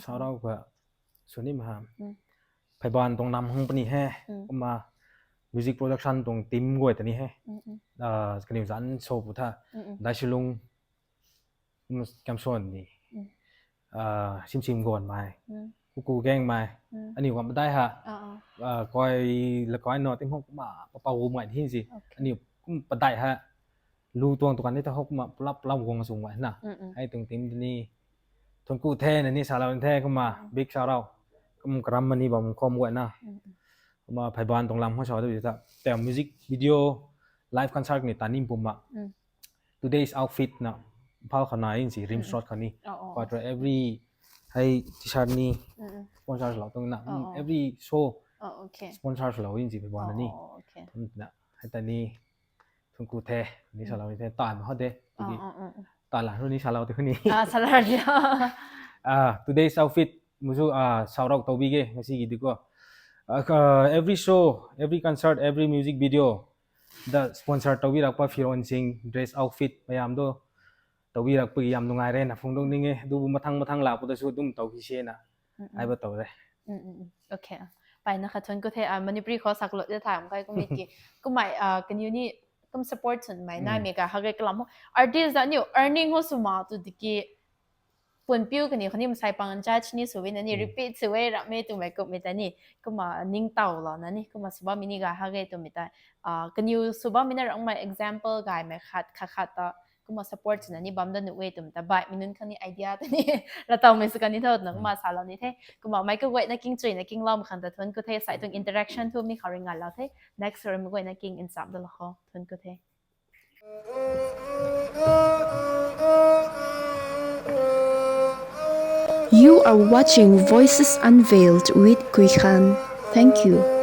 ซาเราก็ส่วนนี้มาไผบ้านตรงนำห้องปนี่แฮ่ก็มา music production ตรงทีมกวยตอนนี้แฮ่กันอยู่สันโซปุท่าได้ชิลุงกำส่วนนี่ชิมก่อนมากูแกงมาอันนี้ว่าไม่ได้ฮะก้อยแล้วก้อยนอทีมห้องมาเป่าใหม่ที่สิอันนี้ก็ไม่ได้ฮะรู้ตัวกันที่ถ้าห้องมารับวงสูงไว้น่ะให้ตรงทีมนี้ทนกูแท้นี่สาวเราแท้ก็มาบิ๊กสาวเราก็มันกระมันนี่บ่มันคอมกว่านะมาไผบ้านตรงลำเขาชอบด้วยแต่มิวสิกวิดีโอไลฟ์คอนเสิร์ตนี่ตานิ่มปุ่มอ่ะ today's outfit นะพาวขนาดนี้สิริมสอดคันนี้ก็จะ every ให้ที่ชาร์นี่สปอนเซอร์เราตรงนั้น every show สปอนเซอร์เราจริงๆไผบ้านนี่นะให้ตอนนี้ ทุนกูเทนี่ชาลาเทตานฮอดเด อ๋อ อี อ๋อ ตานหลังรุ่นนี้ชาลาเทคนนี้ สลัดเดียว today's outfit musu shout out tawbige ngasi gi diko every show every concert every music video the sponsor tawi rakpa Firon Singh dress outfit mayam do tawi rakpa yam nungai re na phungdong ninge du mathang la pu da su dum taw hi se na ai ba taw re โอเคไปนะคะทุนก็เทมันนี่ปรีขอสักลดจะถามใครก็มีกี่ก็หมายกันอยู่นี่ก็ support ทุนหมายน่ามีการหาเกลัม artist that new earning เขาสมาตุดิกีปนปิ้วกันนี่คนนี้มันใส่ปังจ้าชนิดสวยนั่นนี่ repeat สวยรับไม่ตัวไม่ก็ไม่ได้นี่ก็มานิ่งเต่าแล้วนั่นนี่ก็มาสุบามินี่ก็หาเกตัวไม่ได้กันอยู่สุบามินี่เราไม่ example ไงไม่ขัดต่อก็มา support นั่นนี่บัมดันนุเวตุมแต่บ่ายมินุนคันนี้ไอเดียตัวนี้เราต้องมีสักนิดเท่านั้นก็มาสารเรานี่เท่ก็มาไม่ก็เวทนักกิ้งจุยนักกิ้งล้อมคันแต่ทุนก็เท่ใส่ตรง interaction ทุกมีเขาเรียนงานเราเท่ next เราไม่ก็นักกิ้ง in 3เดือนละข้อทุนก็เท่ You are watching Voices Unveiled with Kui Khan. Thank you.